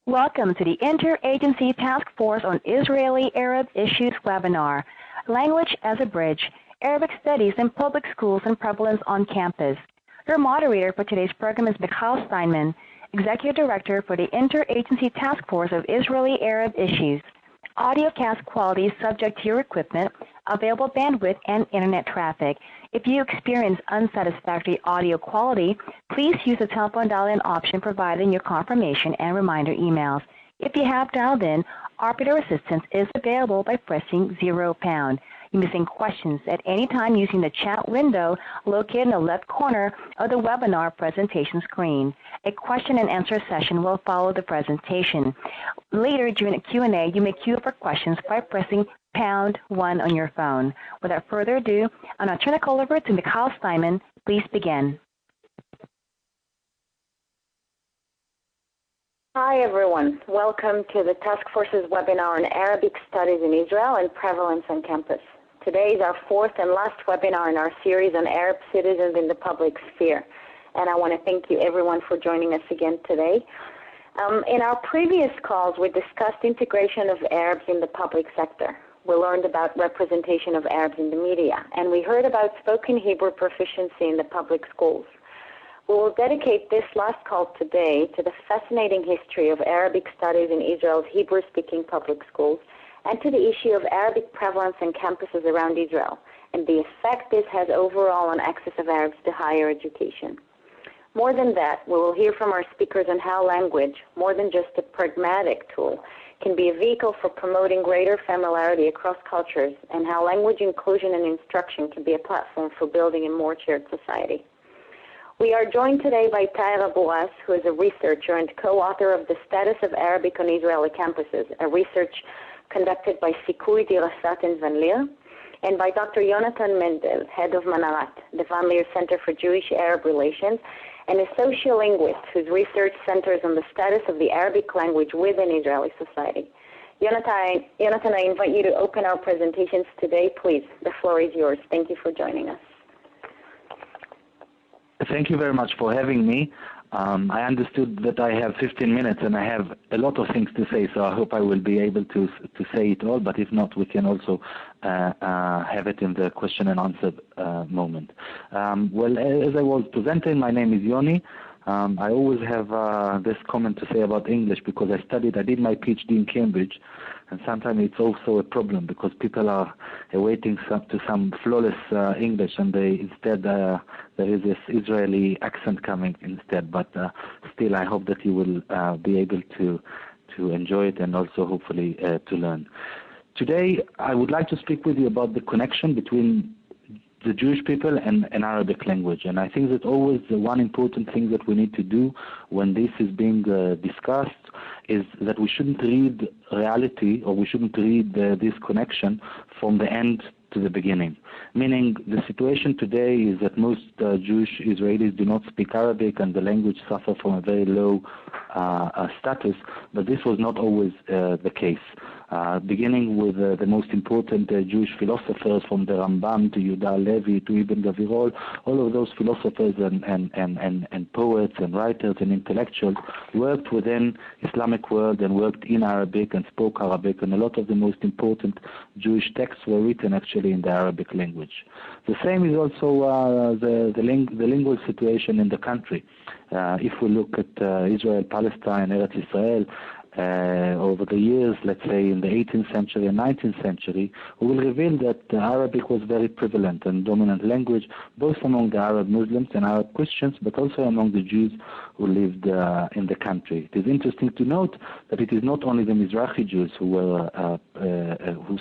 Welcome to the Interagency Task Force on Israeli-Arab Issues webinar, Language as a Bridge, Arabic Studies in Public Schools and Prevalence on Campus. Your moderator for today's program is Michal Steinman, Executive Director for the Interagency Task Force of Israeli-Arab Issues. Audio cast quality is subject to your equipment, available bandwidth, and internet traffic. If you experience unsatisfactory audio quality, please use the telephone dial-in option provided in your confirmation and reminder emails. If you have dialed in, operator assistance is available by pressing £0. You may send questions at any time using the chat window located in the left corner of the webinar presentation screen. A question and answer session will follow the presentation. Later during the Q&A, you may queue for questions by pressing #1 on your phone. Without further ado, I'll now turn the call over to Michal Steinman. Please begin. Hi everyone, welcome to the Task Force's webinar on Arabic Studies in Israel and Prevalence on Campus. Today is our fourth and last webinar in our series on Arab citizens in the public sphere, and I want to thank you everyone for joining us again today. In our previous calls, we discussed integration of Arabs in the public sector. We learned about representation of Arabs in the media, and we heard about spoken Hebrew proficiency in the public schools. We will dedicate this last call today to the fascinating history of Arabic studies in Israel's Hebrew-speaking public schools and to the issue of Arabic prevalence on campuses around Israel and the effect this has overall on access of Arabs to higher education. More than that, we will hear from our speakers on how language, more than just a pragmatic tool, can be a vehicle for promoting greater familiarity across cultures, and how language inclusion and instruction can be a platform for building a more shared society. We are joined today by Thair Abu Ras, who is a researcher and co-author of The Status of Arabic on Israeli Campuses, a research conducted by Sikui Dirasat in Leer, and by Dr. Yonatan Mendel, head of Manarat, the Leer Center for Jewish-Arab Relations, and a sociolinguist whose research centers on the status of the Arabic language within Israeli society. Yonatan, I invite you to open our presentations today, please. The floor is yours. Thank you for joining us. Thank you very much for having me. I understood that I have 15 minutes and I have a lot of things to say, so I hope I will be able to say it all, but if not, we can also have it in the question and answer moment. Well, as I was presenting, my name is Yoni. I always have this comment to say about English because I did my PhD in Cambridge, and sometimes it's also a problem because people are awaiting some flawless English, and instead there is this Israeli accent coming instead. But still, I hope that you will be able to enjoy it and also hopefully to learn. Today, I would like to speak with you about the connection between the Jewish people and Arabic language. And I think that always the one important thing that we need to do when this is being discussed is that we shouldn't read reality, or we shouldn't read this connection from the end to the beginning. Meaning the situation today is that most Jewish Israelis do not speak Arabic and the language suffers from a very low status, but this was not always the case. Beginning with the most important Jewish philosophers, from the Rambam to Yehuda Levi to Ibn Gavir, all of those philosophers and poets and writers and intellectuals worked within Islamic world and worked in Arabic and spoke Arabic, and a lot of the most important Jewish texts were written actually in the Arabic language. The same is also the lingual situation in the country. If we look at Israel, Palestine, Eretz Israel, over the years, let's say in the 18th century and 19th century, we will reveal that Arabic was very prevalent and dominant language, both among the Arab Muslims and Arab Christians, but also among the Jews who lived in the country. It is interesting to note that it is not only the Mizrahi Jews who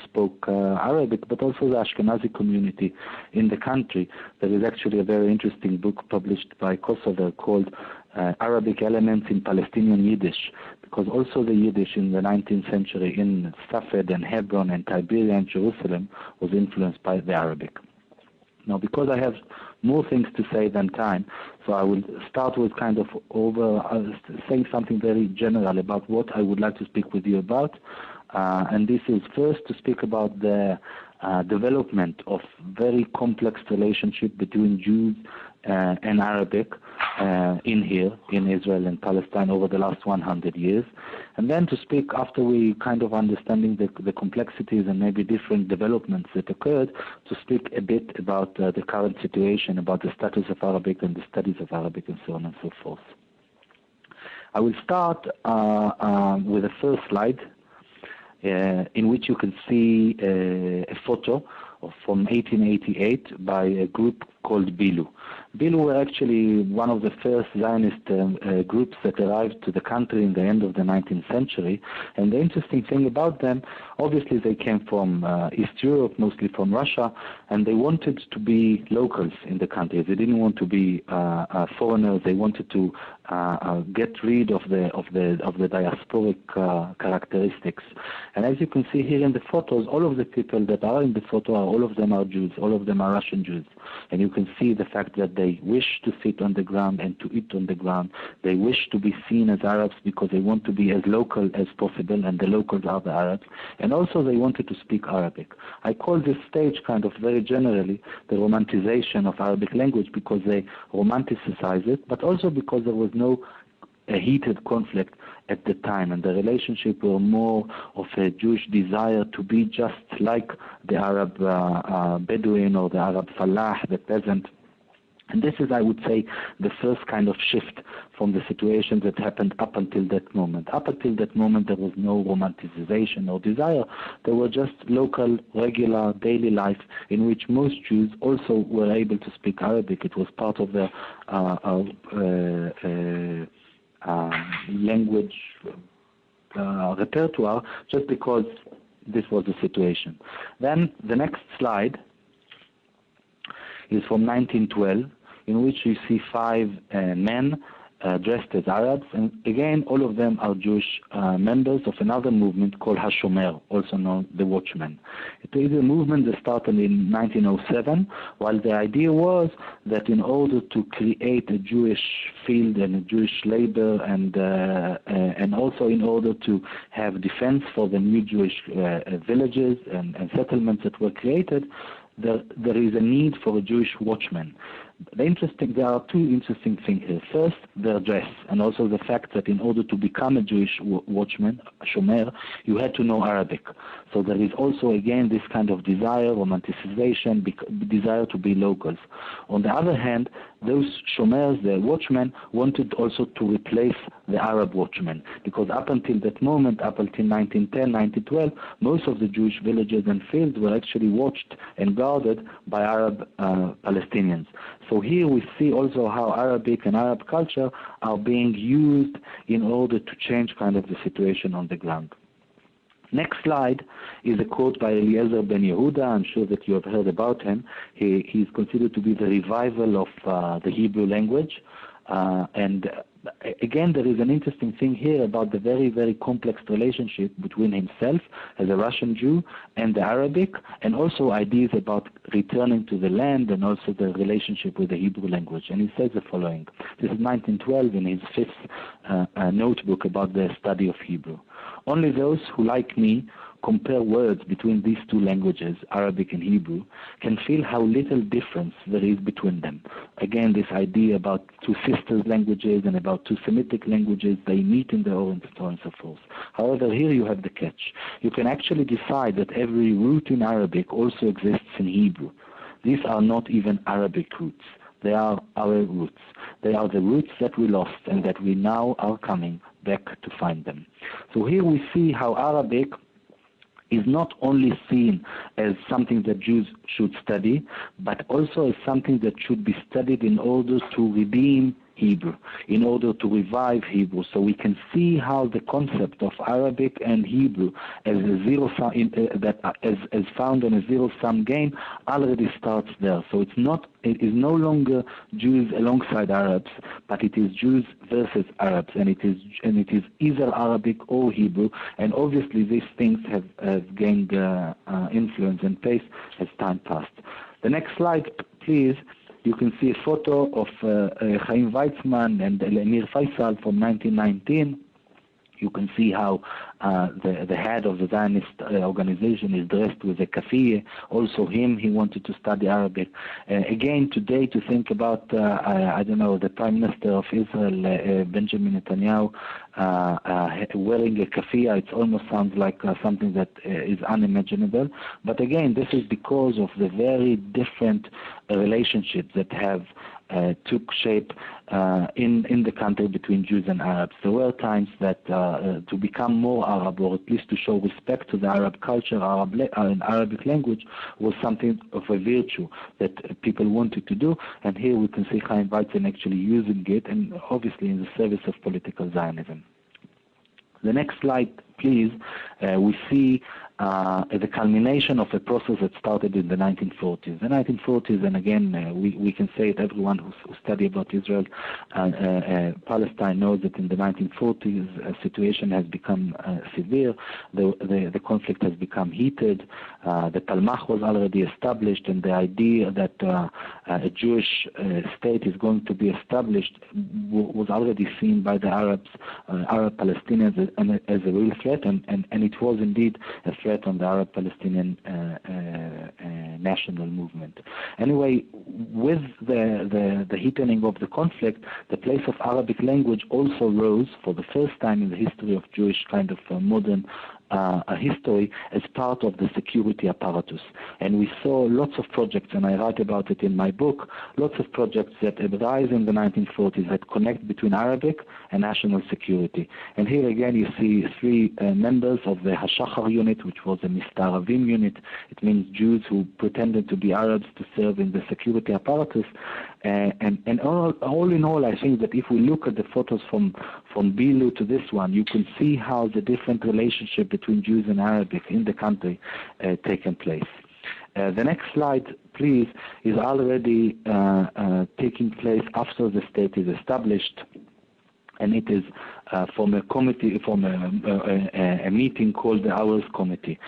spoke Arabic, but also the Ashkenazi community in the country. There is actually a very interesting book published by Kosovo called Arabic Elements in Palestinian Yiddish, because also the Yiddish in the 19th century in Safed and Hebron and Tiberia and Jerusalem was influenced by the Arabic. Now, because I have more things to say than time, so I will start with kind of saying something very general about what I would like to speak with you about. And this is first to speak about the development of very complex relationship between Jews and Arabic in here, in Israel and Palestine over the last 100 years. And then to speak, after we kind of understanding the complexities and maybe different developments that occurred, to speak a bit about the current situation, about the status of Arabic and the studies of Arabic and so on and so forth. I will start with the first slide, in which you can see a photo from 1888 by a group called Bilu. Bilu were actually one of the first Zionist groups that arrived to the country in the end of the 19th century. And the interesting thing about them, obviously they came from East Europe, mostly from Russia, and they wanted to be locals in the country. They didn't want to be foreigners. They wanted to get rid of the diasporic characteristics. And as you can see here in the photos, all of the people that are in the photo, all of them are Jews, all of them are Russian Jews. And you can see the fact that they wish to sit on the ground and to eat on the ground. They wish to be seen as Arabs because they want to be as local as possible, and the locals are the Arabs. And also they wanted to speak Arabic. I call this stage kind of very generally the romanticization of Arabic language, because they romanticize it, but also because there was no heated conflict at the time, and the relationship were more of a Jewish desire to be just like the Arab Bedouin or the Arab Falah, the peasant. And this is, I would say, the first kind of shift from the situation that happened up until that moment. Up until that moment, there was no romanticization or desire. There were just local, regular, daily life in which most Jews also were able to speak Arabic. It was part of their language repertoire, just because this was the situation. Then the next slide is from 1912, in which you see 5 men dressed as Arabs, and again all of them are Jewish members of another movement called HaShomer, also known the Watchmen. It is a movement that started in 1907, while the idea was that in order to create a Jewish field and a Jewish labor, and also in order to have defense for the new Jewish villages and settlements that were created, there is a need for a Jewish watchman. There are 2 interesting things here. First, their dress, and also the fact that in order to become a Jewish watchman, shomer, you had to know Arabic. So there is also, again, this kind of desire, romanticization, desire to be locals. On the other hand, those shomers, the watchmen, wanted also to replace the Arab watchmen, because up until that moment, up until 1910, 1912, most of the Jewish villages and fields were actually watched and guarded by Arab Palestinians. So here we see also how Arabic and Arab culture are being used in order to change kind of the situation on the ground. Next slide is a quote by Eliezer ben Yehuda. I'm sure that you have heard about him. He is considered to be the revival of the Hebrew language. And again, there is an interesting thing here about the very, very complex relationship between himself as a Russian Jew and the Arabic, and also ideas about returning to the land and also the relationship with the Hebrew language. And he says the following. This is 1912 in his 5th notebook about the study of Hebrew. Only those who, like me, compare words between these 2 languages, Arabic and Hebrew, can feel how little difference there is between them. Again, this idea about 2 sisters languages and about 2 Semitic languages, they meet in the Orient and so on and so forth. However, here you have the catch. You can actually decide that every root in Arabic also exists in Hebrew. These are not even Arabic roots. They are our roots. They are the roots that we lost and that we now are coming back to find them. So here we see how Arabic is not only seen as something that Jews should study, but also as something that should be studied in order to redeem Hebrew, in order to revive Hebrew. So we can see how the concept of Arabic and Hebrew as a zero sum, as found in a zero-sum game already starts there. So it is no longer Jews alongside Arabs, but it is Jews versus Arabs, and it is either Arabic or Hebrew. And obviously these things have gained influence and pace as time passed. The next slide, please. You can see a photo of Chaim Weizmann and Leer Faisal from 1919, You can see how the head of the Zionist organization is dressed with a kafiyeh. Also he wanted to study Arabic. Again, today to think about, I don't know, the Prime Minister of Israel, Benjamin Netanyahu, wearing a kafiyeh, it almost sounds like something that is unimaginable. But again, this is because of the very different relationships that have took shape in the country between Jews and Arabs. There were times that to become more Arab, or at least to show respect to the Arab culture, and Arabic language, was something of a virtue that people wanted to do. And here we can see Chaim Weizmann actually using it, and obviously in the service of political Zionism. The next slide, please. We see the culmination of a process that started in the 1940s. The 1940s, and again, we can say it, everyone who study about Israel and Palestine knows that in the 1940s, a situation has become severe. The conflict has become heated. The Palmach was already established, and the idea that a Jewish state is going to be established was already seen by the Arab Palestinians as a real threat, and it was indeed a threat on the Arab-Palestinian national movement. Anyway, with the heatening of the conflict, the place of Arabic language also rose for the first time in the history of Jewish kind of modern history as part of the security apparatus. And we saw lots of projects, and I write about it in my book, lots of projects that arise in the 1940s that connect between Arabic and national security. And here again you see three members of the Hashachar unit, which was a Mistaravim unit. It means Jews who pretended to be Arabs to serve in the security apparatus. And all in all, I think that if we look at the photos from Bilu to this one, you can see how the different relationship between Jews and Arabic in the country taken place. The next slide, please, is already taking place after the state is established, and it is from a committee, from a meeting called the Hours Committee.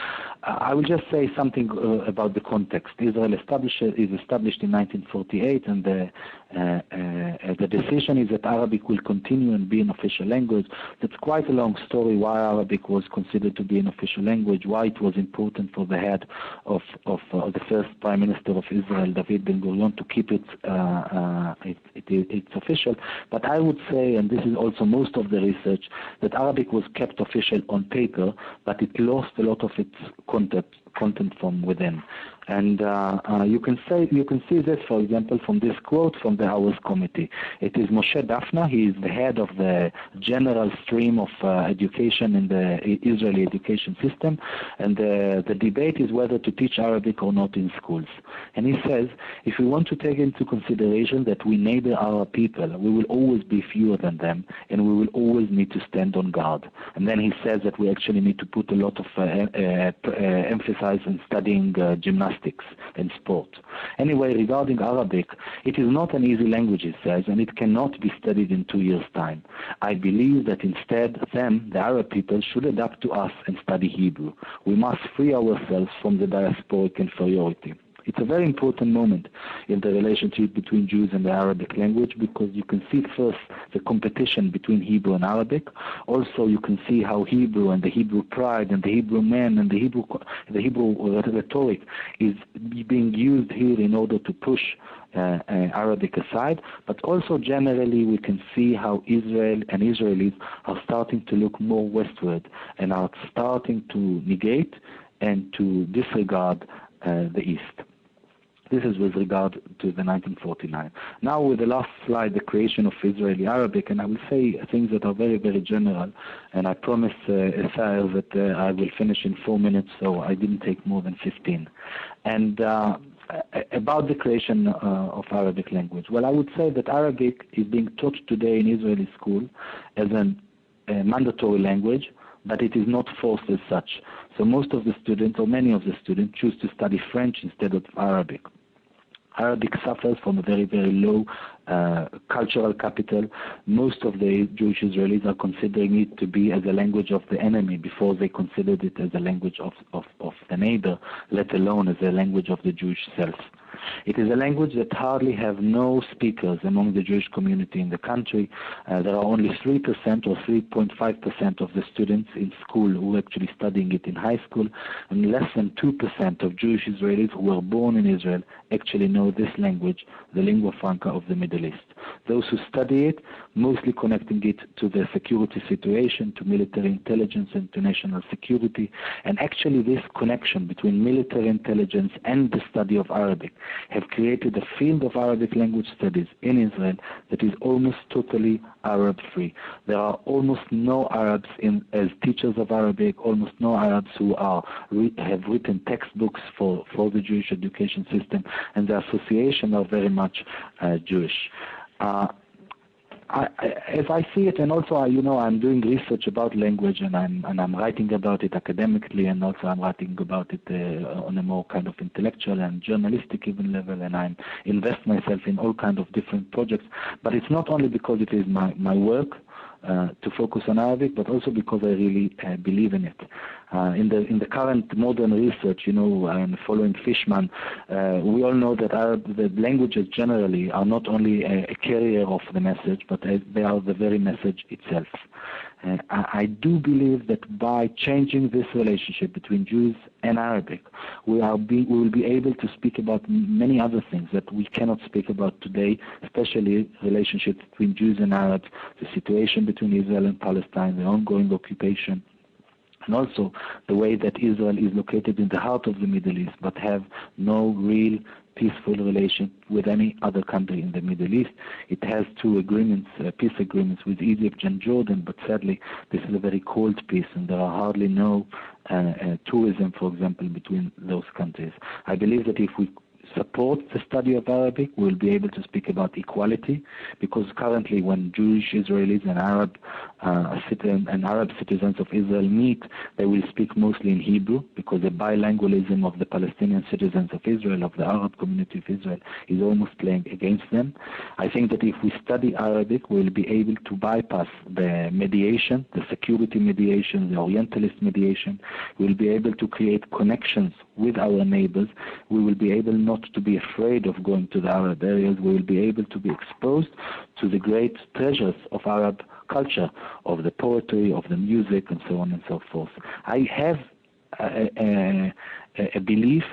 I will just say something about the context. Israel is established in 1948, and the decision is that Arabic will continue and be an official language. That's quite a long story why Arabic was considered to be an official language, why it was important for the head of the first Prime Minister of Israel, David Ben-Gurion, to keep it it's official. But I would say, and this is also most of the research, that Arabic was kept official on paper, but it lost a lot of its content from within. And you can see this, for example, from this quote from the Hours Committee. It is Moshe Dafna. He is the head of the general stream of education in the Israeli education system, and the debate is whether to teach Arabic or not in schools. And he says, if we want to take into consideration that we neighbor our people, we will always be fewer than them, and we will always need to stand on guard. And then he says that we actually need to put a lot of emphasis on studying gymnastics and sport. Anyway, regarding Arabic, it is not an easy language, he says, and it cannot be studied in 2 years' time. I believe that instead, the Arab people, should adapt to us and study Hebrew. We must free ourselves from the diasporic inferiority. It's a very important moment in the relationship between Jews and the Arabic language, because you can see first the competition between Hebrew and Arabic. Also, you can see how Hebrew and the Hebrew pride and the Hebrew man and the Hebrew rhetoric is being used here in order to push Arabic aside. But also generally we can see how Israel and Israelis are starting to look more westward and are starting to negate and to disregard the East. This is with regard to the 1949. Now with the last slide, the creation of Israeli Arabic, and I will say things that are very, very general, and I promise Thair that I will finish in 4 minutes, so I didn't take more than 15. And about the creation of Arabic language. Well, I would say that Arabic is being taught today in Israeli school as a mandatory language, but it is not forced as such. So most of the students, or many of the students, choose to study French instead of Arabic. Arabic suffers from a very, very low cultural capital. Most of the Jewish Israelis are considering it to be as a language of the enemy before they considered it as a language of the neighbor, let alone as a language of the Jewish self. It is a language that hardly have no speakers among the Jewish community in the country. There are only 3% or 3.5% of the students in school who are actually studying it in high school, and less than 2% of Jewish Israelis who were born in Israel actually know this language, the lingua franca of the Middle East. Those who study it, mostly connecting it to the security situation, to military intelligence and to national security, and actually this connection between military intelligence and the study of Arabic have created a field of Arabic language studies in Israel that is almost totally Arab-free. There are almost no Arabs as teachers of Arabic, almost no Arabs who have written textbooks for the Jewish education system, and the association are very much Jewish. As I see it, and also, I'm doing research about language, and I'm writing about it academically, and also I'm writing about it on a more kind of intellectual and journalistic even level, and I invest myself in all kinds of different projects. But it's not only because it is my work to focus on Arabic, but also because I really believe in it. In the current modern research, following Fishman, we all know that the languages generally are not only a carrier of the message, but they are the very message itself. I do believe that by changing this relationship between Jews and Arabic, we will be able to speak about many other things that we cannot speak about today, especially relationships between Jews and Arabs, the situation between Israel and Palestine, the ongoing occupation, and also the way that Israel is located in the heart of the Middle East, but have no real peaceful relation with any other country in the Middle East. It has two agreements, peace agreements with Egypt and Jordan, but sadly this is a very cold peace, and there are hardly no tourism, for example, between those countries. I believe that if we support the study of Arabic, we'll be able to speak about equality, because currently when Jewish Israelis and Arab citizens of Israel meet, they will speak mostly in Hebrew, because the bilingualism of the Palestinian citizens of Israel, of the Arab community of Israel, is almost playing against them. I think that if we study Arabic, we'll be able to bypass the mediation, the security mediation, the Orientalist mediation. We'll be able to create connections with our neighbors. We will be able not to be afraid of going to the Arab areas. We will be able to be exposed to the great treasures of Arab culture, of the poetry, of the music, and so on and so forth. I have a belief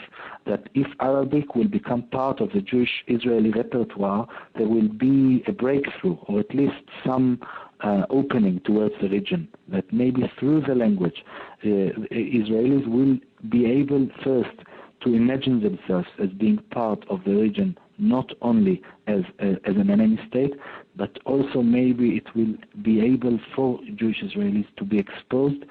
that if Arabic will become part of the Jewish-Israeli repertoire, there will be a breakthrough, or at least some opening towards the region, that maybe through the language, Israelis will be able first to imagine themselves as being part of the region, not only as an enemy state, but also maybe it will be able for Jewish Israelis to be exposed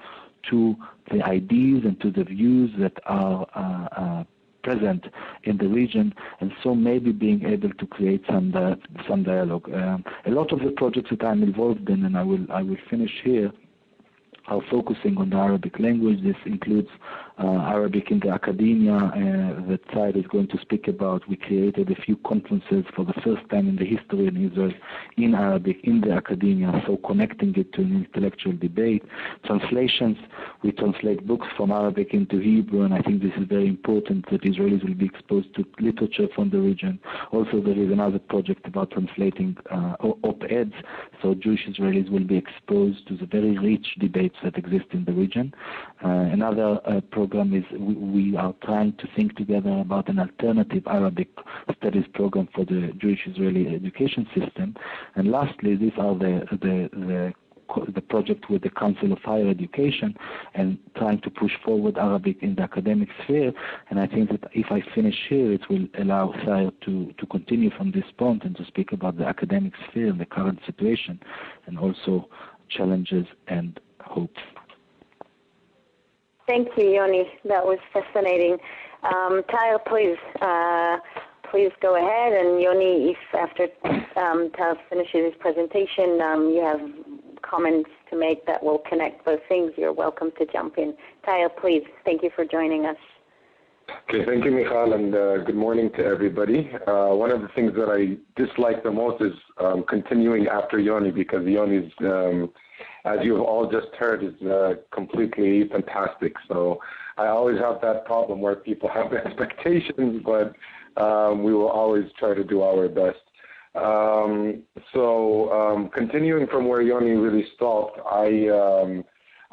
to the ideas and to the views that are present in the region, and so maybe being able to create some dialogue. A lot of the projects that I'm involved in, and I will finish here, are focusing on the Arabic language. This includes Arabic in the academia that Thair is going to speak about. We created a few conferences for the first time in the history in Israel in Arabic in the academia, so connecting it to an intellectual debate. Translations, we translate books from Arabic into Hebrew, and I think this is very important that Israelis will be exposed to literature from the region. Also, there is another project about translating op-eds, so Jewish Israelis will be exposed to the very rich debates that exist in the region. Another program is we are trying to think together about an alternative Arabic studies program for the Jewish-Israeli education system. And lastly, these are the project with the Council of Higher Education and trying to push forward Arabic in the academic sphere. And I think that if I finish here, it will allow Thair to continue from this point and to speak about the academic sphere and the current situation, and also challenges and hopes. Thank you, Yoni. That was fascinating. Thair, please go ahead. And Yoni, if after Thair finishes his presentation, you have comments to make that will connect both things, you're welcome to jump in. Thair, please. Thank you for joining us. Okay, thank you, Michal, and good morning to everybody. One of the things that I dislike the most is continuing after Yoni, because Yoni's, as you've all just heard, is completely fantastic. So I always have that problem where people have expectations, but we will always try to do our best. Continuing from where Yoni really stopped,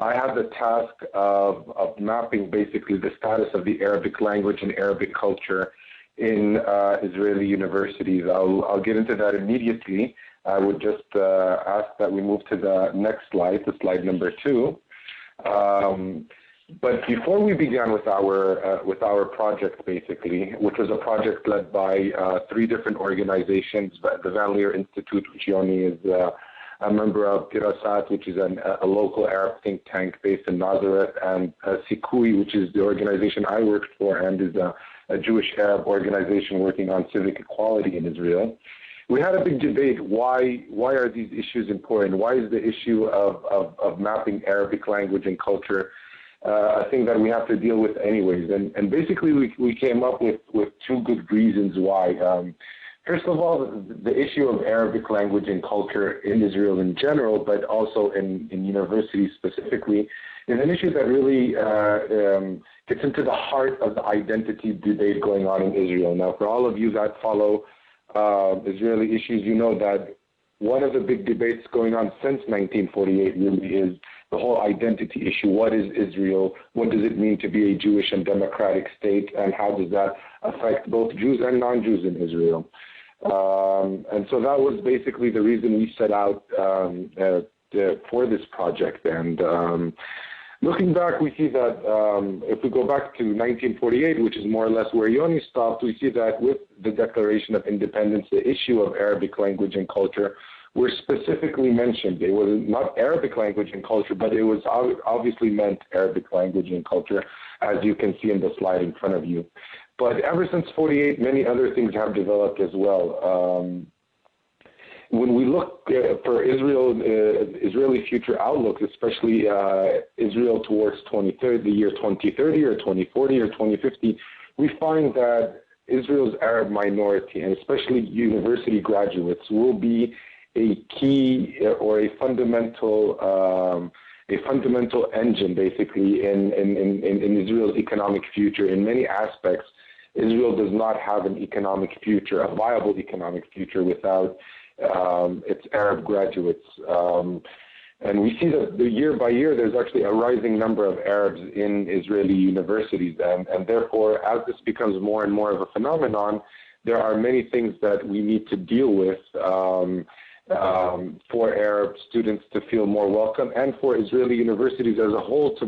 I had the task of mapping basically the status of the Arabic language and Arabic culture in Israeli universities. I'll get into that immediately. I would just ask that we move to the next slide, to slide number 2. But before we began with our project, basically, which was a project led by 3 different organizations, the Van Leer Institute, which Yoni is a member of, Pirasat, which is a local Arab think tank based in Nazareth, and Sikui, which is the organization I worked for and is a Jewish Arab organization working on civic equality in Israel. We had a big debate. Why are these issues important? Why is the issue of mapping Arabic language and culture a thing that we have to deal with anyways? And basically, we came up with 2 good reasons why. First of all, the issue of Arabic language and culture in Israel in general, but also in universities specifically, is an issue that really gets into the heart of the identity debate going on in Israel. Now, for all of you that follow Israeli issues, you know that one of the big debates going on since 1948 really is the whole identity issue. What is Israel? What does it mean to be a Jewish and democratic state? And how does that affect both Jews and non-Jews in Israel? And so that was basically the reason we set out for this project. And looking back, we see that if we go back to 1948, which is more or less where Yoni stopped, we see that with the Declaration of Independence, the issue of Arabic language and culture were specifically mentioned. It was not Arabic language and culture, but it was obviously meant Arabic language and culture, as you can see in the slide in front of you. But ever since 48, many other things have developed as well. When we look for Israeli future outlooks, especially Israel towards the year 2030 or 2040 or 2050, we find that Israel's Arab minority, and especially university graduates, will be a key or a fundamental engine, basically, in Israel's economic future. In many aspects, Israel does not have an economic future, a viable economic future, without its Arab graduates. And we see that year by year, there's actually a rising number of Arabs in Israeli universities. And therefore, as this becomes more and more of a phenomenon, there are many things that we need to deal with for Arab students to feel more welcome, and for Israeli universities as a whole to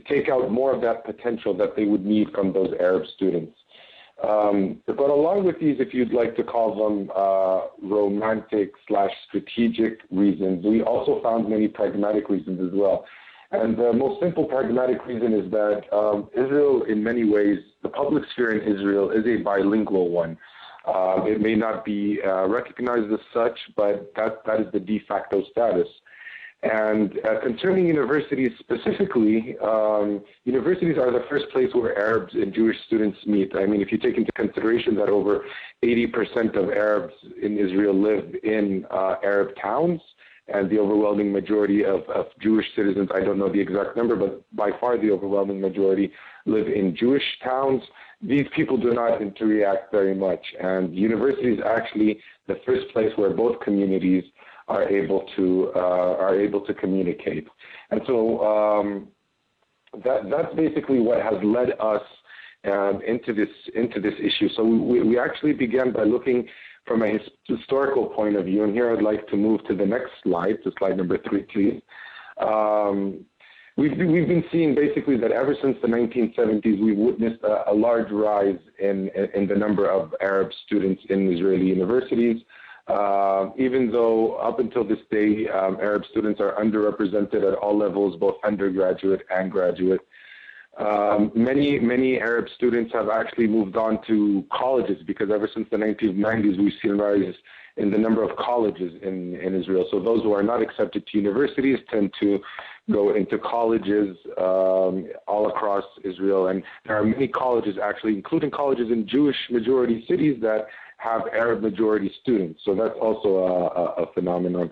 take out more of that potential that they would need from those Arab students. But along with these, if you'd like to call them romantic/strategic reasons, we also found many pragmatic reasons as well. And the most simple pragmatic reason is that Israel, in many ways, the public sphere in Israel is a bilingual one. It may not be recognized as such, but that is the de facto status. And concerning universities specifically, universities are the first place where Arabs and Jewish students meet. I mean, if you take into consideration that over 80% of Arabs in Israel live in Arab towns, and the overwhelming majority of Jewish citizens, I don't know the exact number, but by far the overwhelming majority live in Jewish towns, these people do not interact very much. And university is actually the first place where both communities are able to communicate. And so that's basically what has led us into this issue. So we actually began by looking from a historical point of view, and here I'd like to move to the next slide, to slide number 3, please. We've been seeing basically that ever since the 1970s, we've witnessed a large rise in the number of Arab students in Israeli universities. Even though up until this day, Arab students are underrepresented at all levels, both undergraduate and graduate. Many Arab students have actually moved on to colleges, because ever since the 1990s, we've seen a rise in the number of colleges in Israel. So those who are not accepted to universities tend to go into colleges all across Israel. And there are many colleges, actually, including colleges in Jewish majority cities, that have Arab majority students. So that's also a phenomenon.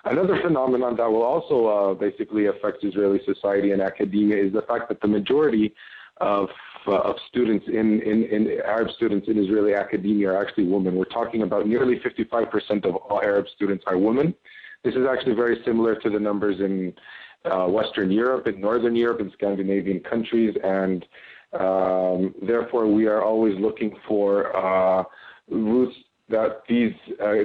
Another phenomenon that will also basically affect Israeli society and academia is the fact that the majority of students in Arab students in Israeli academia are actually women. We're talking about nearly 55% of all Arab students are women. This is actually very similar to the numbers in Western Europe, in Northern Europe, in Scandinavian countries, and therefore we are always looking for routes that these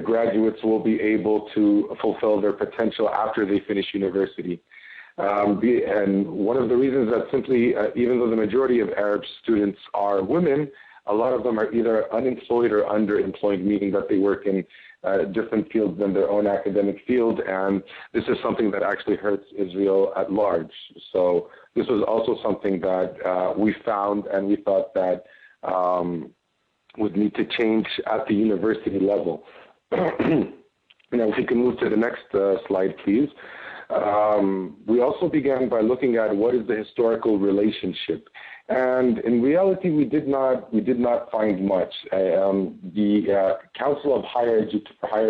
graduates will be able to fulfill their potential after they finish university. And one of the reasons that simply, even though the majority of Arab students are women, a lot of them are either unemployed or underemployed, meaning that they work in different fields than their own academic field, and this is something that actually hurts Israel at large. So this was also something that we found, and we thought that would need to change at the university level. Now, if you can move to the next slide, please. We also began by looking at what is the historical relationship, and in reality, we did not find much. The Council of Higher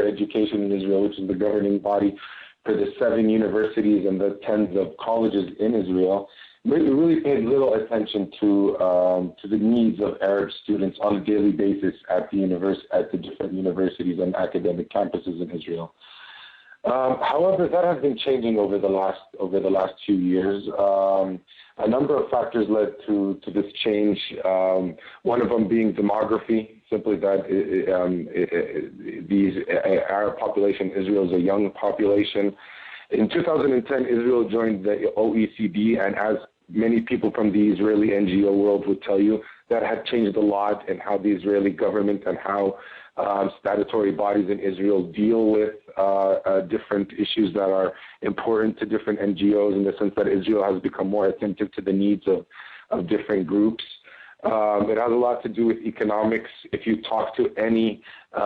Education in Israel, which is the governing body for the 7 universities and the tens of colleges in Israel, really paid little attention to the needs of Arab students on a daily basis at the different universities and academic campuses in Israel. However, that has been changing over the last few years. A number of factors led to this change. One of them being demography, simply that the Arab population in Israel is a young population. In 2010, Israel joined the OECD, and as many people from the Israeli NGO world would tell you, that had changed a lot in how the Israeli government and how statutory bodies in Israel deal with different issues that are important to different NGOs, in the sense that Israel has become more attentive to the needs of different groups. It has a lot to do with economics. If you talk to any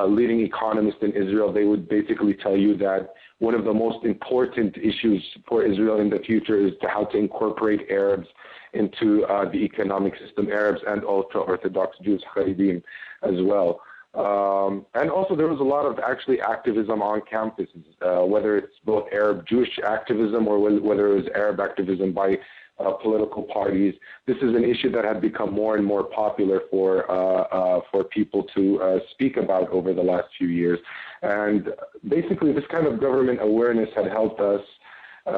leading economist in Israel, they would basically tell you that one of the most important issues for Israel in the future is how to incorporate Arabs into the economic system, Arabs and ultra-Orthodox Jews, Haredim, as well. And also there was a lot of actually activism on campuses, whether it's both Arab-Jewish activism or whether it was Arab activism by political parties. This is an issue that had become more and more popular for people to speak about over the last few years. And basically this kind of government awareness had helped us at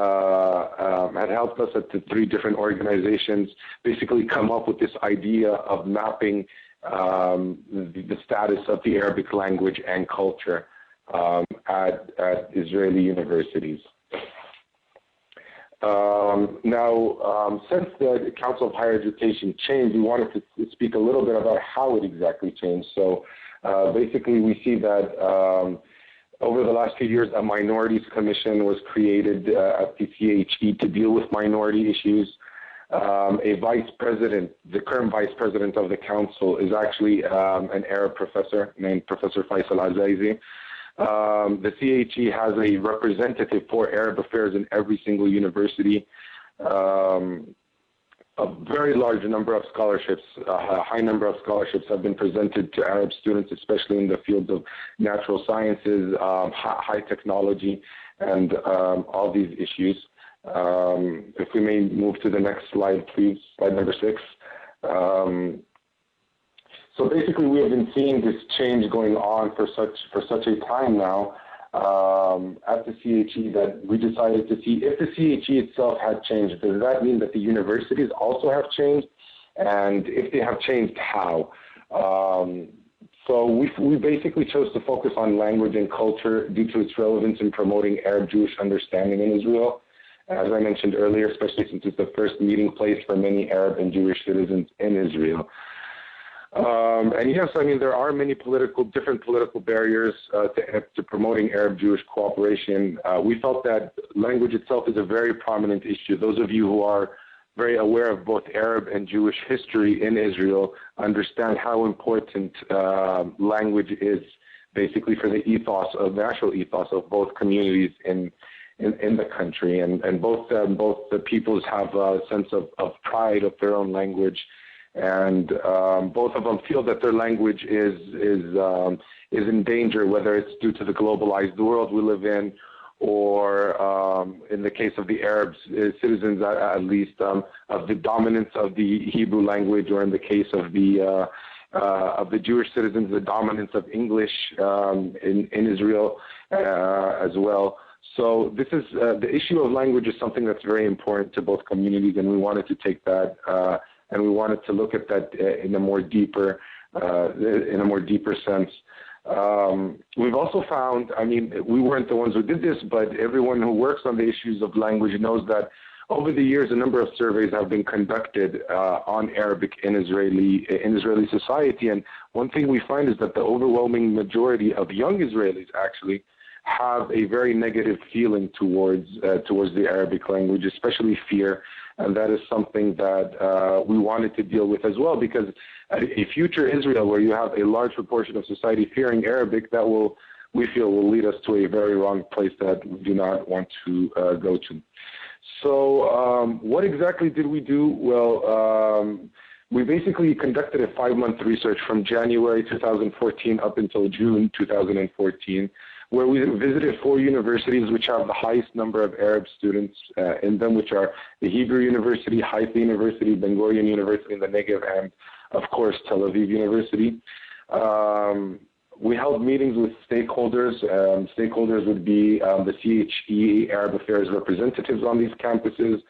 the 3 different organizations basically come up with this idea of mapping the status of the Arabic language and culture at Israeli universities. Now, since the Council of Higher Education changed, we wanted to speak a little bit about how it exactly changed. So basically we see that over the last few years, a minorities commission was created at the CHE to deal with minority issues. A vice president, the current vice president of the council, is actually an Arab professor named Professor Faisal Azaizi. The CHE has a representative for Arab affairs in every single university. A very large number of scholarships, a high number of scholarships have been presented to Arab students, especially in the fields of natural sciences, high technology, and all these issues. If we may move to the next slide, please, slide number 6. So basically, we have been seeing this change going on for such a time now at the CHE that we decided to see if the CHE itself had changed. Does that mean that the universities also have changed? And if they have changed, how? So we basically chose to focus on language and culture due to its relevance in promoting Arab-Jewish understanding in Israel. As I mentioned earlier, especially since it's the first meeting place for many Arab and Jewish citizens in Israel. And yes, I mean, there are many different political barriers to promoting Arab-Jewish cooperation. We felt that language itself is a very prominent issue. Those of you who are very aware of both Arab and Jewish history in Israel understand how important language is basically for the national ethos of both communities in the country, and both the peoples have a sense of pride of their own language, and both of them feel that their language is in danger, whether it's due to the globalized world we live in, or in the case of the Arab citizens, at least, of the dominance of the Hebrew language, or in the case of the Jewish citizens, the dominance of English in Israel as well. So this is the issue of language is something that's very important to both communities, and we wanted to take that and we wanted to look at that in a more deeper sense. We've also found, I mean, we weren't the ones who did this, but everyone who works on the issues of language knows that over the years, a number of surveys have been conducted on Arabic in Israeli society, and one thing we find is that the overwhelming majority of young Israelis actually have a very negative feeling towards the Arabic language, especially fear, and that is something that we wanted to deal with as well, because a future Israel where you have a large proportion of society fearing Arabic, we feel will lead us to a very wrong place that we do not want to go to. So what exactly did we do? Well, we basically conducted a 5-month research from January 2014 up until June 2014, where we visited 4 universities which have the highest number of Arab students in them, which are the Hebrew University, Haifa University, Ben Gurion University in the Negev, and of course Tel Aviv University. We held meetings with stakeholders. Stakeholders would be the CHE Arab Affairs representatives on these campuses,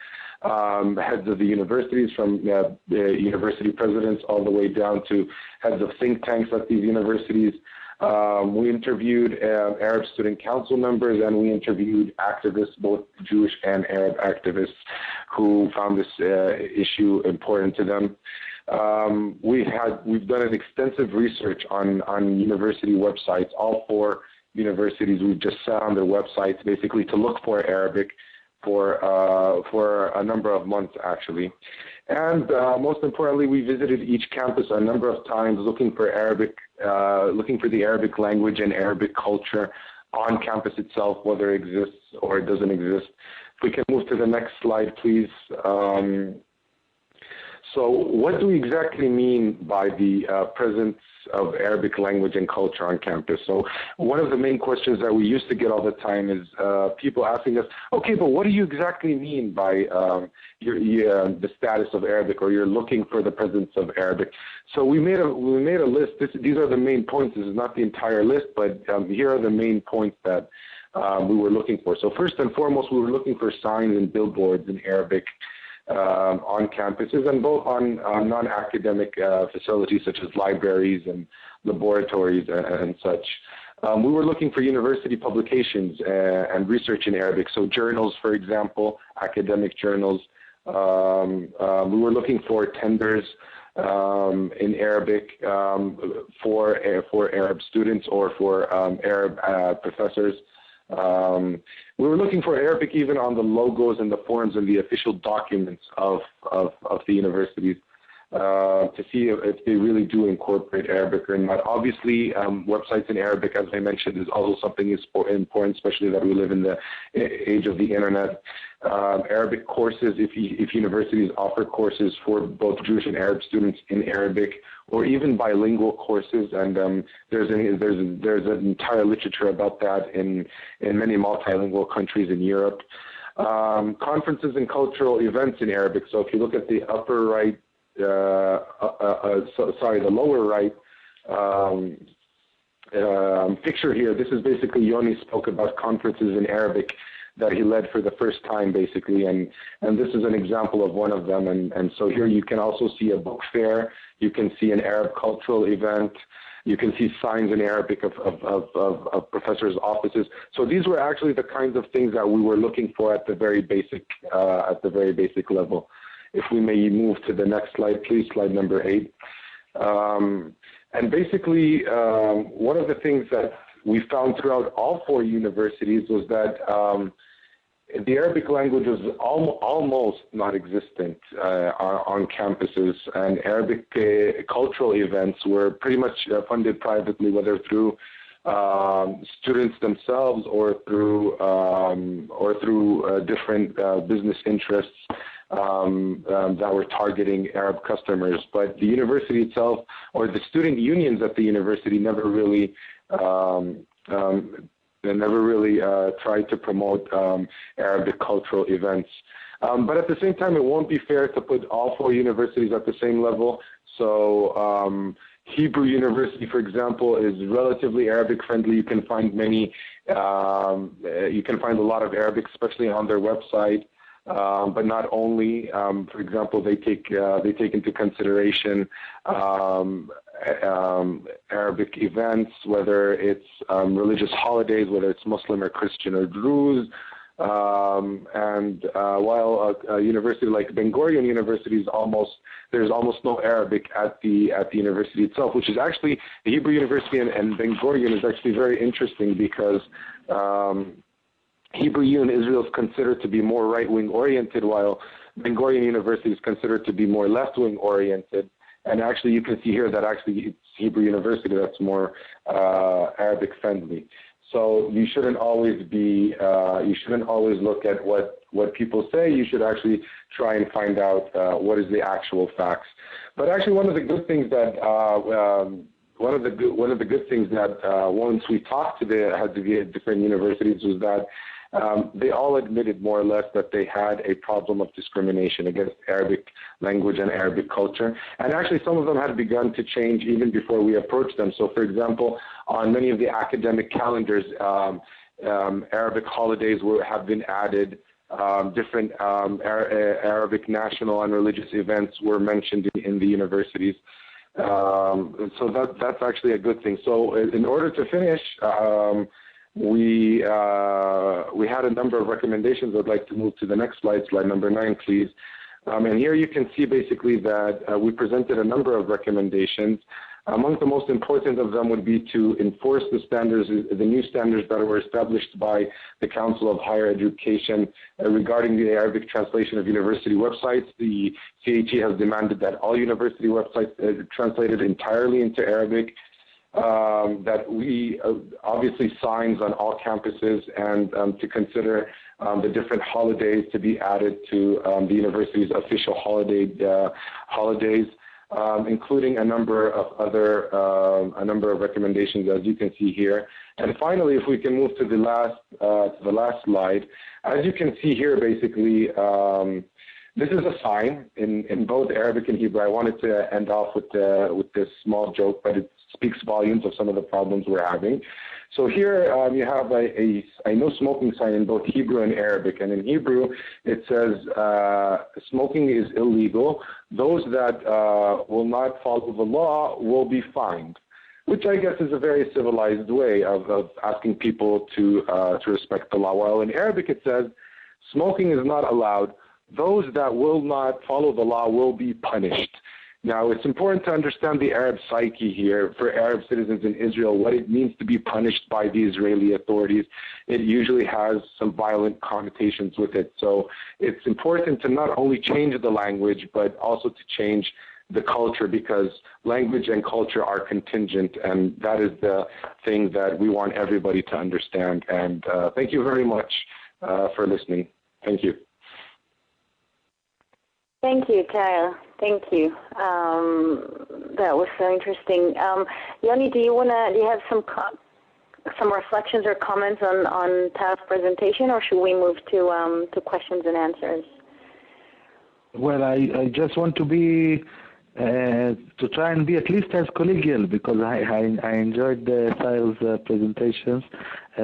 heads of the universities, from the university presidents all the way down to heads of think tanks at these universities. We interviewed Arab Student Council members, and we interviewed activists, both Jewish and Arab activists, who found this issue important to them. We've done an extensive research on university websites. All 4 universities, we've just sat on their websites basically to look for Arabic for a number of months actually. And most importantly, we visited each campus a number of times looking for the Arabic language and Arabic culture on campus itself, whether it exists or it doesn't exist. If we can move to the next slide, please. So what do we exactly mean by the presence of Arabic language and culture on campus? So one of the main questions that we used to get all the time is people asking us, okay, but what do you exactly mean by the status of Arabic, or you're looking for the presence of Arabic? So we made a list. These are the main points. This is not the entire list, but here are the main points that we were looking for. So first and foremost, we were looking for signs and billboards in Arabic on campuses, and both on non-academic facilities such as libraries and laboratories and such. We were looking for university publications and research in Arabic, so journals, for example, academic journals. We were looking for tenders in Arabic for Arab students or for Arab professors. We were looking for Arabic even on the logos and the forms and the official documents of the universities to see if they really do incorporate Arabic or not. Obviously, websites in Arabic, as I mentioned, is also something important, especially that we live in the age of the internet. Arabic courses, if universities offer courses for both Jewish and Arab students in Arabic, or even bilingual courses, and there's an entire literature about that in many multilingual countries in Europe. Conferences and cultural events in Arabic. So if you look at the upper right, the lower right picture here, this is basically Yoni spoke about conferences in Arabic that he led for the first time, basically, and this is an example of one of them. And so here you can also see a book fair, you can see an Arab cultural event, you can see signs in Arabic of professors' offices. So these were actually the kinds of things that we were looking for at the very basic level. If we may move to the next slide, please, slide number 8. And basically, one of the things that we found throughout all 4 universities was that the Arabic language was almost non-existent on campuses, and Arabic cultural events were pretty much funded privately, whether through students themselves or through different business interests that were targeting Arab customers. But the university itself, or the student unions at the university, never really and never really tried to promote Arabic cultural events. But at the same time, it won't be fair to put all 4 universities at the same level. So Hebrew University, for example, is relatively Arabic friendly. You can find many, you can find a lot of Arabic, especially on their website. But not only, for example, they take into consideration Arabic events, whether it's religious holidays, whether it's Muslim or Christian or Druze. And while a university like Ben Gurion University is there's almost no Arabic at the university itself, which is actually the Hebrew University and Ben Gurion is actually very interesting because Hebrew U in Israel is considered to be more right-wing oriented, while Ben Gurion University is considered to be more left-wing oriented. And actually, you can see here that actually it's Hebrew University that's more Arabic friendly. So you shouldn't always look at what people say. You should actually try and find out what is the actual facts. But actually, one of the good things that once we talked to the different universities was that they all admitted more or less that they had a problem of discrimination against Arabic language and Arabic culture. And actually some of them had begun to change even before we approached them. So for example, on many of the academic calendars, Arabic holidays have been added. Different Arabic national and religious events were mentioned in the universities. So that's actually a good thing. So in order to finish, we had a number of recommendations. I'd like to move to the next slide, slide number 9, please. And here you can see basically that we presented a number of recommendations. Among the most important of them would be to enforce the standards, the new standards that were established by the Council of Higher Education regarding the Arabic translation of university websites. The CHE has demanded that all university websites translated entirely into Arabic. That we obviously signs on all campuses and to consider the different holidays to be added to the university's official holidays, including a number of recommendations, as you can see here. And finally, if we can move to the last slide, as you can see here, basically. This is a sign in both Arabic and Hebrew. I wanted to end off with this small joke, but it speaks volumes of some of the problems we're having. So here you have a no smoking sign in both Hebrew and Arabic. And in Hebrew, it says smoking is illegal. Those that will not follow the law will be fined, which I guess is a very civilized way of asking people to respect the law. While in Arabic, it says smoking is not allowed. Those that will not follow the law will be punished. Now, it's important to understand the Arab psyche here for Arab citizens in Israel, what it means to be punished by the Israeli authorities. It usually has some violent connotations with it. So it's important to not only change the language, but also to change the culture, because language and culture are contingent, and that is the thing that we want everybody to understand. And thank you very much for listening. Thank you. Thank you, Thair. Thank you. That was so interesting. Yoni, do you have some reflections or comments on Thair's presentation, or should we move to questions and answers? Well, I just want to be to try and be at least as collegial, because I enjoyed Thair's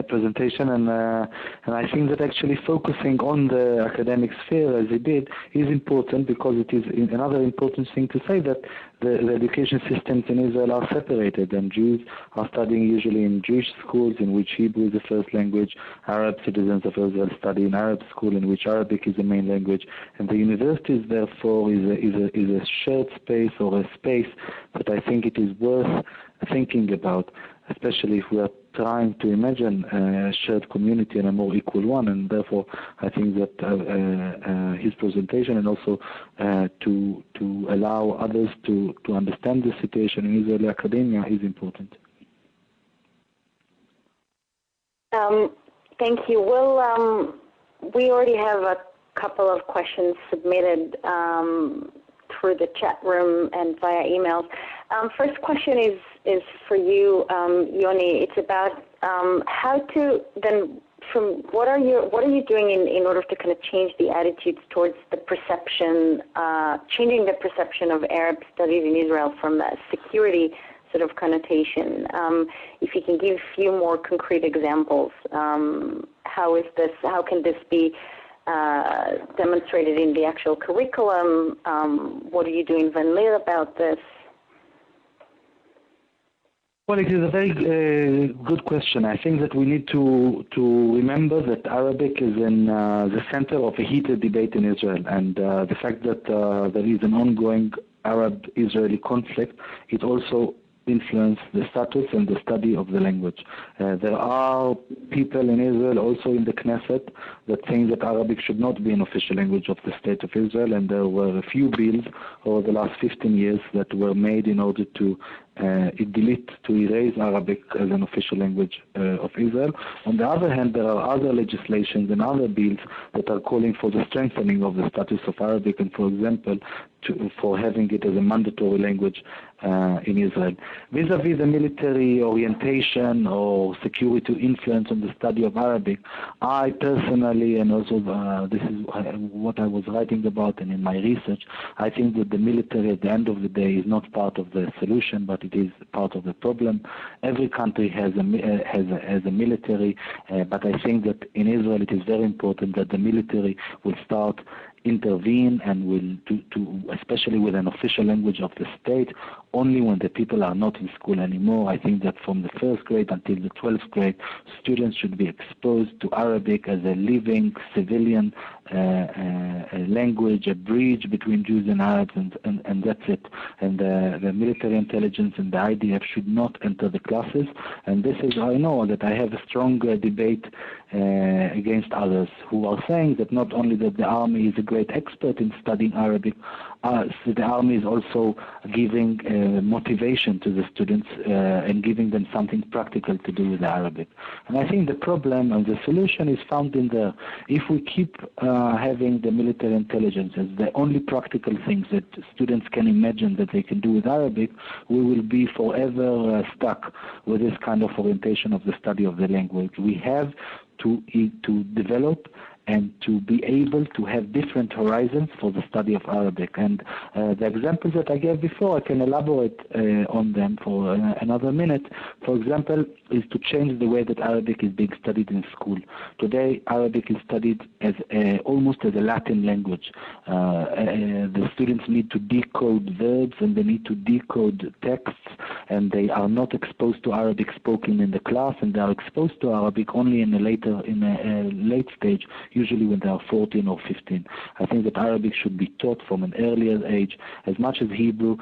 presentation, and I think that actually focusing on the academic sphere as he did is important, because it is another important thing to say that the education systems in Israel are separated, and Jews are studying usually in Jewish schools in which Hebrew is the first language. Arab citizens of Israel study in Arab school in which Arabic is the main language, and the universities therefore is a shared space, or a space that I think it is worth thinking about, especially if we are trying to imagine a shared community and a more equal one. And therefore I think that his presentation, and also to allow others to understand the situation in Israeli academia, is important. Thank you. Well, we already have a couple of questions submitted through the chat room and via emails. First question is for you, Yoni. It's about what are you doing in order to kind of change the attitudes towards the perception, changing the perception of Arab studies in Israel from a security sort of connotation? If you can give a few more concrete examples, how can this be demonstrated in the actual curriculum? What are you doing, Van Leer, about this? Well, it is a very good question. I think that we need to remember that Arabic is in the center of a heated debate in Israel, and the fact that there is an ongoing Arab-Israeli conflict, it also influence the status and the study of the language. There are people in Israel, also in the Knesset, that think that Arabic should not be an official language of the State of Israel, and there were a few bills over the last 15 years that were made in order to erase Arabic as an official language of Israel. On the other hand, there are other legislations and other bills that are calling for the strengthening of the status of Arabic, and for example, for having it as a mandatory language in Israel. Vis-a-vis the military orientation or security influence on the study of Arabic, I personally, and also this is what I was writing about and in my research, I think that the military at the end of the day is not part of the solution, but it is part of the problem. Every country has a military, but I think that in Israel it is very important that the military will start intervene and will especially with an official language of the state, only when the people are not in school anymore. I think that from the first grade until the 12th grade, students should be exposed to Arabic as a living civilian language, a bridge between Jews and Arabs, and that's it. And the military intelligence and the IDF should not enter the classes. And this is, I know that I have a strong debate against others who are saying that not only that the army is a great expert in studying Arabic, so the army is also giving motivation to the students and giving them something practical to do with the Arabic. And I think the problem and the solution is found in there. If we keep having the military intelligence as the only practical things that students can imagine that they can do with Arabic, we will be forever stuck with this kind of orientation of the study of the language. We have to develop and to be able to have different horizons for the study of Arabic. And the examples that I gave before, I can elaborate on them for another minute. For example, is to change the way that Arabic is being studied in school. Today, Arabic is studied as almost as a Latin language. The students need to decode verbs and they need to decode texts, and they are not exposed to Arabic spoken in the class, and they are exposed to Arabic only in a late stage, usually when they are 14 or 15. I think that Arabic should be taught from an earlier age, as much as Hebrew,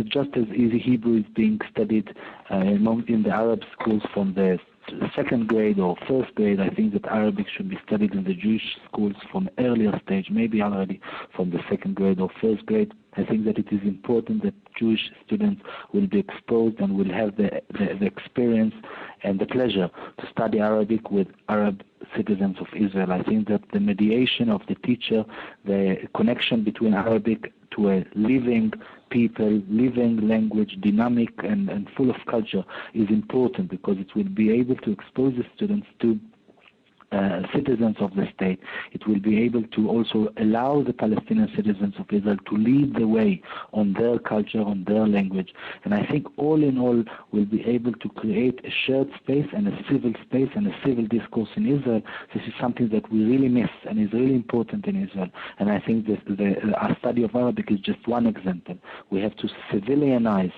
just as easy Hebrew is being studied in the Arab schools from the second grade or first grade. I think that Arabic should be studied in the Jewish schools from an earlier stage, maybe already from the second grade or first grade. I think that it is important that Jewish students will be exposed and will have the experience and the pleasure to study Arabic with Arab citizens of Israel. I think that the mediation of the teacher, the connection between Arabic to a living people, living language, dynamic and full of culture is important, because it will be able to expose the students to citizens of the state. It will be able to also allow the Palestinian citizens of Israel to lead the way on their culture, on their language. And I think all in all, we'll be able to create a shared space and a civil space and a civil discourse in Israel. This is something that we really miss and is really important in Israel. And I think that our study of Arabic is just one example. We have to civilianize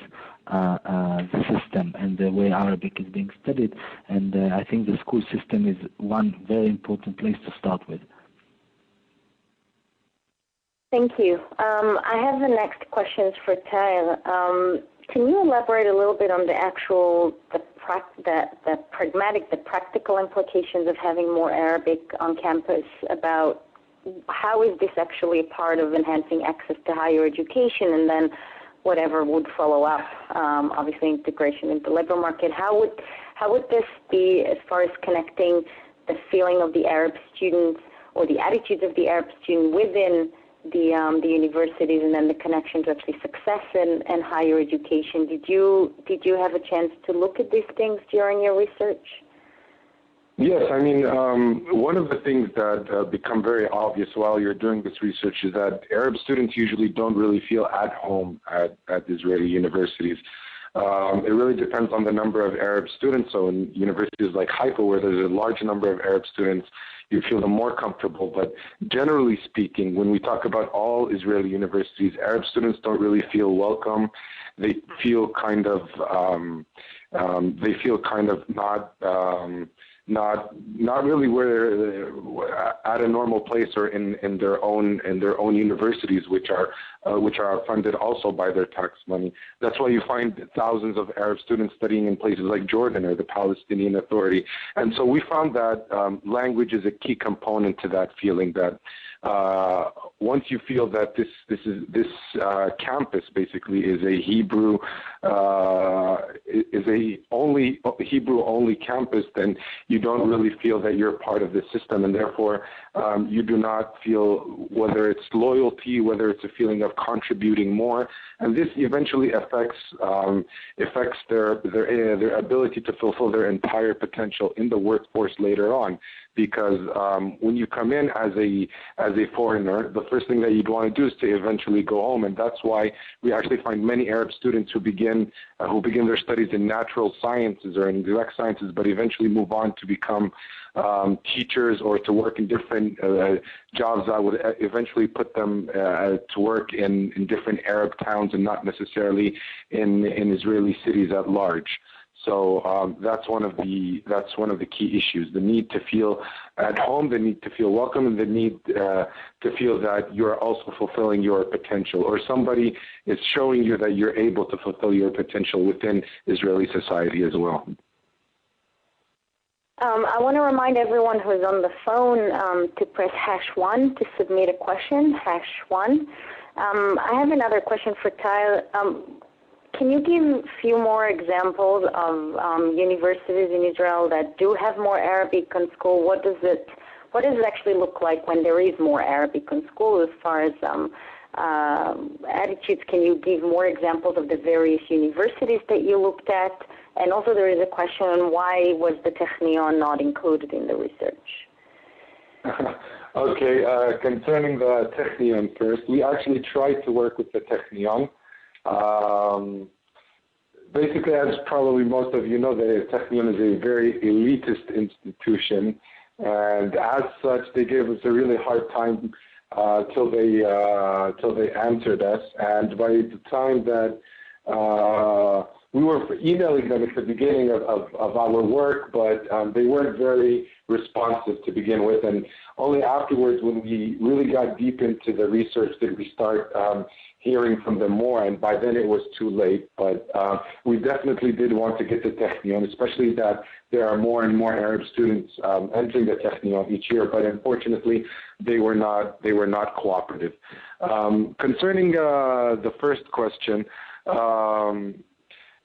the system and the way Arabic is being studied, and I think the school system is one very important place to start with. Thank you. I have the next questions for Thair. Can you elaborate a little bit on the actual, the pragmatic, the practical implications of having more Arabic on campus? About how is this actually a part of enhancing access to higher education, and then whatever would follow up, obviously integration into the labor market. How would this be as far as connecting the feeling of the Arab students or the attitudes of the Arab student within the universities and then the connection to actually success and higher education. Did you have a chance to look at these things during your research? Yes, I mean, one of the things that become very obvious while you're doing this research is that Arab students usually don't really feel at home at Israeli universities. It really depends on the number of Arab students. So in universities like Haifa, where there's a large number of Arab students, you feel them more comfortable. But generally speaking, when we talk about all Israeli universities, Arab students don't really feel welcome. They feel kind of not really where at a normal place or in their own universities, which are funded also by their tax money. That's why you find thousands of Arab students studying in places like Jordan or the Palestinian Authority. And so we found that language is a key component to that feeling, that once you feel that this campus basically is a Hebrew only campus, then you don't really feel that you're part of the system, and therefore you do not feel whether it's loyalty, whether it's a feeling of contributing more, and this eventually affects their ability to fulfill their entire potential in the workforce later on. Because when you come in as a foreigner, the first thing that you'd want to do is to eventually go home, and that's why we actually find many Arab students who begin their studies in natural sciences or in exact sciences, but eventually move on to become teachers or to work in different jobs that would eventually put them to work in different Arab towns and not necessarily in Israeli cities at large. So that's one of the key issues: the need to feel at home, the need to feel welcome, and the need to feel that you're also fulfilling your potential, or somebody is showing you that you're able to fulfill your potential within Israeli society as well. I want to remind everyone who's on the phone to press #1 to submit a question. #1. I have another question for Thair. Can you give a few more examples of universities in Israel that do have more Arabic in school? What does it actually look like when there is more Arabic in school as far as attitudes? Can you give more examples of the various universities that you looked at? And also there is a question on why was the Technion not included in the research? Okay, concerning the Technion first, we actually tried to work with the Technion. Basically, as probably most of you know, the Technion is a very elitist institution, and as such, they gave us a really hard time till they answered us. And by the time that we were emailing them at the beginning of our work, but they weren't very responsive to begin with, and only afterwards, when we really got deep into the research, did we start hearing from them more, and by then it was too late. But we definitely did want to get the Technion, especially that there are more and more Arab students entering the Technion each year, but unfortunately they were not cooperative. Concerning the first question,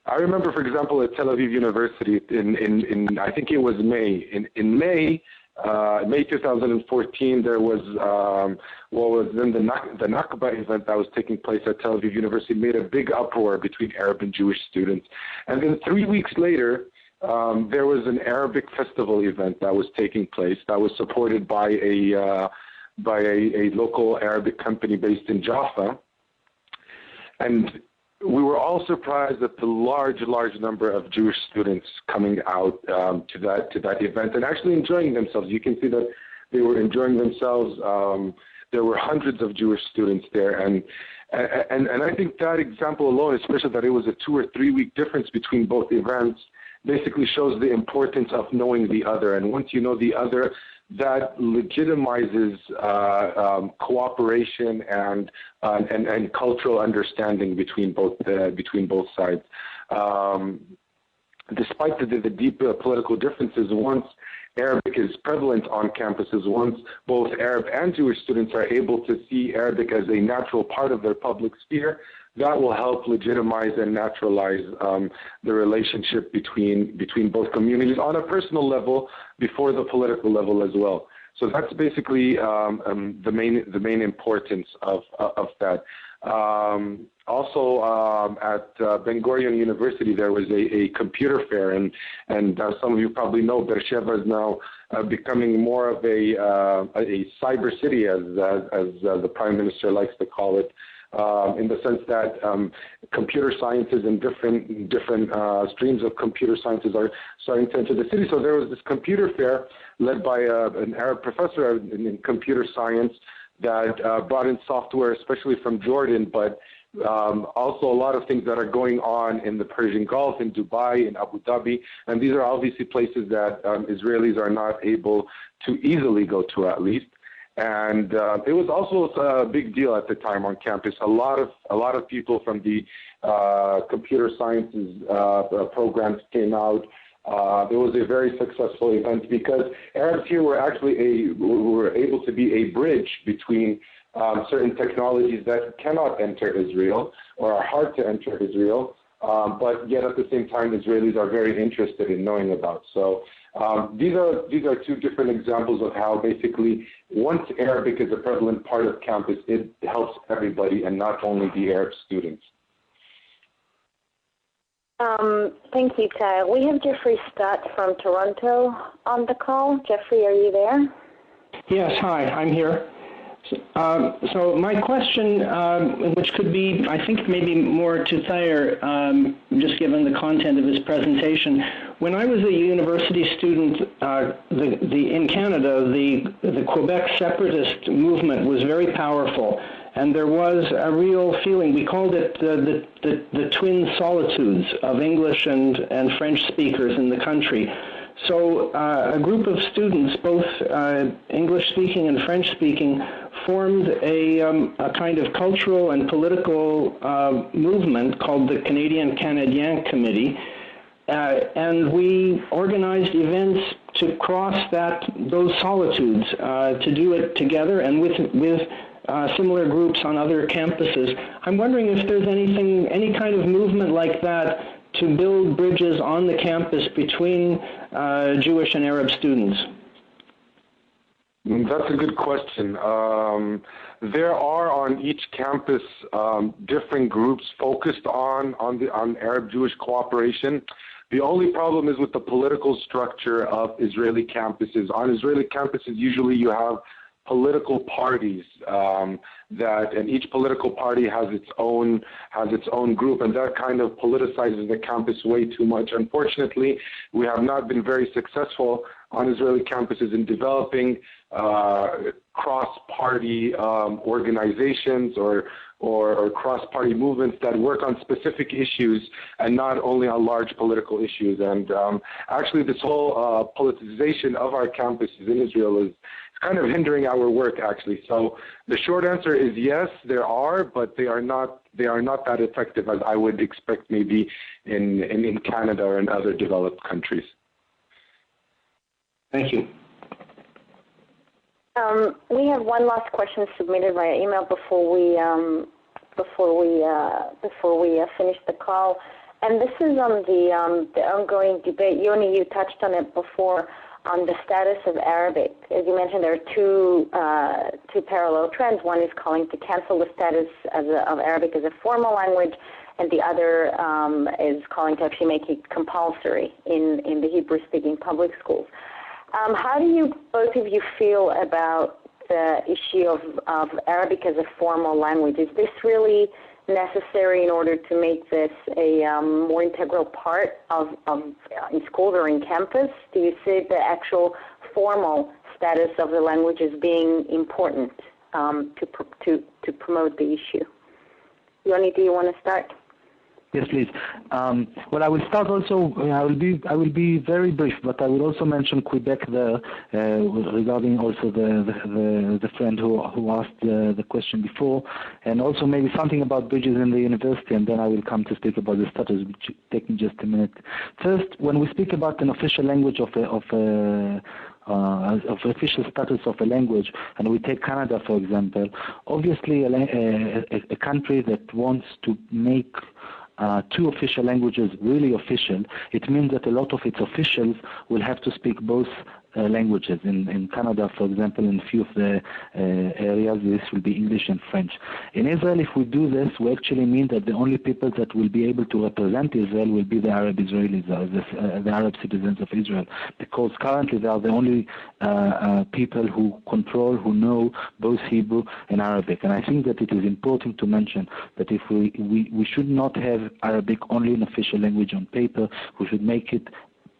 I remember, for example, at Tel Aviv University in I think it was May. In May 2014, there was what was then the Nakba event that was taking place at Tel Aviv University, made a big uproar between Arab and Jewish students. And then 3 weeks later, there was an Arabic festival event that was taking place that was supported by a local Arabic company based in Jaffa. And we were all surprised at the large number of Jewish students coming out to that event and actually enjoying themselves. You can see that they were enjoying themselves. There were hundreds of Jewish students there, and I think that example alone, especially that it was a 2 or 3 week difference between both events, basically shows the importance of knowing the other. And once you know the other, that legitimizes cooperation and cultural understanding between both sides. Despite the deep political differences, once Arabic is prevalent on campuses, once both Arab and Jewish students are able to see Arabic as a natural part of their public sphere, that will help legitimize and naturalize the relationship between both communities on a personal level before the political level as well. So that's basically the main importance of that. Also, at Ben Gurion University, there was a computer fair, and some of you probably know Beersheba is now becoming more of a cyber city, as the Prime Minister likes to call it, in the sense that computer sciences and different streams of computer sciences are starting to enter the city. So there was this computer fair led by an Arab professor in computer science that brought in software, especially from Jordan, but also a lot of things that are going on in the Persian Gulf, in Dubai, in Abu Dhabi, and these are obviously places that Israelis are not able to easily go to, at least. And it was also a big deal at the time on campus. A lot of people from the computer sciences programs came out. It was a very successful event because Arabs here were actually were able to be a bridge between certain technologies that cannot enter Israel or are hard to enter Israel, but yet at the same time Israelis are very interested in knowing about. So these are two different examples of how basically once Arabic is a prevalent part of campus, it helps everybody and not only the Arab students. Thank you, Thair. We have Jeffrey Stott from Toronto on the call. Jeffrey, are you there? Yes, hi, I'm here. So my question, which could be, I think, maybe more to Thair, just given the content of his presentation. When I was a university student in Canada, the Quebec separatist movement was very powerful, and there was a real feeling. We called it the twin solitudes of English and French speakers in the country. So a group of students, both English-speaking and French-speaking, formed a kind of cultural and political movement called the Canadien Committee, and we organized events to cross those solitudes, to do it together and with similar groups on other campuses. I'm wondering if there's any kind of movement like that to build bridges on the campus between Jewish and Arab students. That's a good question. There are on each campus different groups focused on Arab-Jewish cooperation. The only problem is with the political structure of Israeli campuses. On Israeli campuses, usually you have political parties and each political party has its own group, and that kind of politicizes the campus way too much. Unfortunately, we have not been very successful on Israeli campuses in developing cross-party organizations or cross-party movements that work on specific issues and not only on large political issues. And actually, this whole politicization of our campuses in Israel is kind of hindering our work, actually. So the short answer is yes, there are, but they are not that effective as I would expect maybe in Canada or in other developed countries. Thank you. We have one last question submitted via email before we finish the call, and this is on the ongoing debate. Yoni, you touched on it before, on the status of Arabic. As you mentioned, there are two parallel trends. One is calling to cancel the status of Arabic as a formal language, and the other is calling to actually make it compulsory in the Hebrew-speaking public schools. How do both of you feel about the issue of Arabic as a formal language? Is this really necessary in order to make this a more integral part of in schools or in campus? Do you see the actual formal status of the language as being important to promote the issue? Yoni, do you want to start? Yes, please. Well, I will start also. I will be very brief, but I will also mention Quebec there regarding also the friend who asked the question before, and also maybe something about bridges in the university, and then I will come to speak about the status, which take me just a minute. First, when we speak about an official language of official status of a language, and we take Canada for example, obviously a country that wants to make two official languages really official, it means that a lot of its officials will have to speak both languages. In Canada, for example, in a few of the areas, this will be English and French. In Israel, if we do this, we actually mean that the only people that will be able to represent Israel will be the Arab Israelis, the Arab citizens of Israel, because currently they are the only people who control, who know both Hebrew and Arabic. And I think that it is important to mention that if we should not have Arabic only an official language on paper, we should make it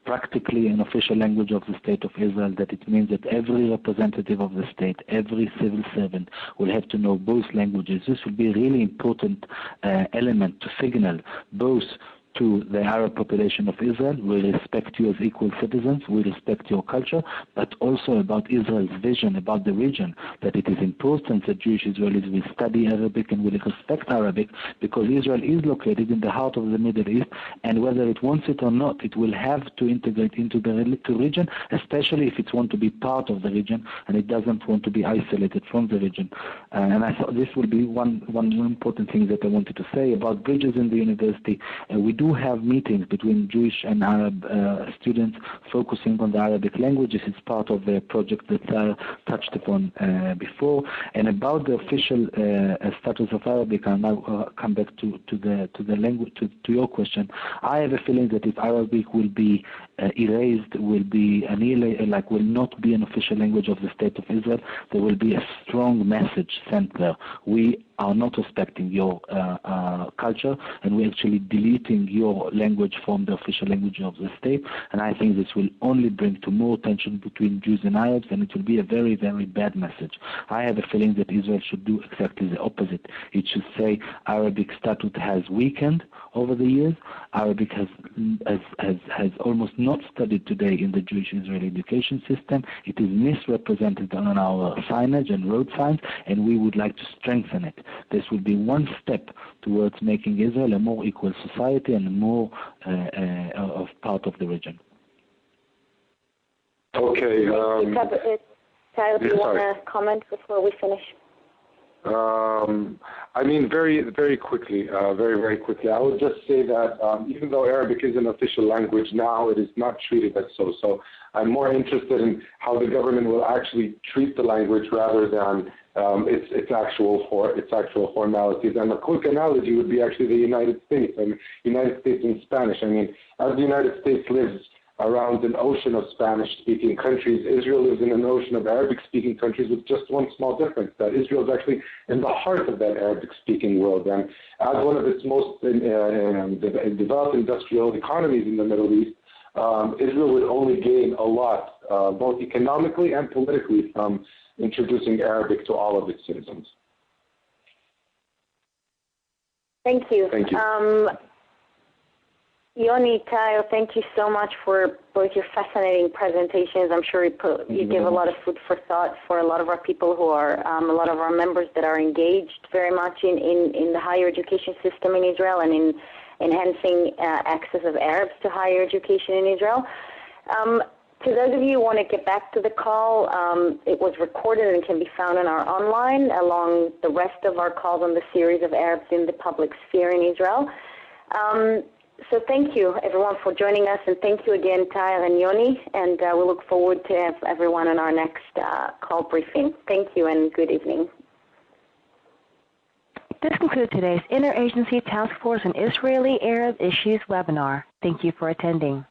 practically an official language of the State of Israel, that it means that every representative of the state, every civil servant will have to know both languages. This will be a really important element to signal both to the Arab population of Israel, we respect you as equal citizens, we respect your culture, but also about Israel's vision about the region, that it is important that Jewish Israelis will study Arabic and will respect Arabic, because Israel is located in the heart of the Middle East, and whether it wants it or not, it will have to integrate into the region, especially if it wants to be part of the region, and it doesn't want to be isolated from the region. And I thought this will be one important thing that I wanted to say about bridges in the university. We do have meetings between Jewish and Arab students focusing on the Arabic language. This is part of the project that Thair touched upon before. And about the official status of Arabic, I'll now come back to the language, to your question. I have a feeling that if Arabic will be erased, will be annihilated, will not be an official language of the State of Israel, there will be a strong message sent there. We are not respecting your culture, and we're actually deleting your language from the official language of the state. And I think this will only bring to more tension between Jews and Arabs, and it will be a very, very bad message. I have a feeling that Israel should do exactly the opposite. It should say Arabic status has weakened over the years. Arabic has almost not studied today in the Jewish Israeli education system. It is misrepresented on our signage and road signs, and we would like to strengthen it. This will be one step towards making Israel a more equal society and more of part of the region. Okay. Thair, do you want to comment before we finish? I mean, very, very quickly, very quickly. I would just say that even though Arabic is an official language now, it is not treated as so. So I'm more interested in how the government will actually treat the language rather than its actual formalities. And a quick analogy would be actually the United States. I mean, United States in Spanish. I mean, as the United States lives around an ocean of Spanish-speaking countries, Israel lives in an ocean of Arabic-speaking countries with just one small difference, that Israel is actually in the heart of that Arabic-speaking world. And as one of its most developed industrial economies in the Middle East, Israel would only gain a lot, both economically and politically, from introducing Arabic to all of its citizens. Thank you. Thank you. Yoni, Thair, thank you so much for both your fascinating presentations. I'm sure you give a lot of food for thought for a lot of our people who are, a lot of our members that are engaged very much in the higher education system in Israel and in enhancing access of Arabs to higher education in Israel. To those of you who want to get back to the call, it was recorded and can be found on our online, along the rest of our calls on the series of Arabs in the public sphere in Israel. So thank you, everyone, for joining us, and thank you again, Thair and Yoni, and we look forward to have everyone on our next call briefing. Thank you, and good evening. This concludes today's Interagency Task Force on Israeli Arab Issues webinar. Thank you for attending.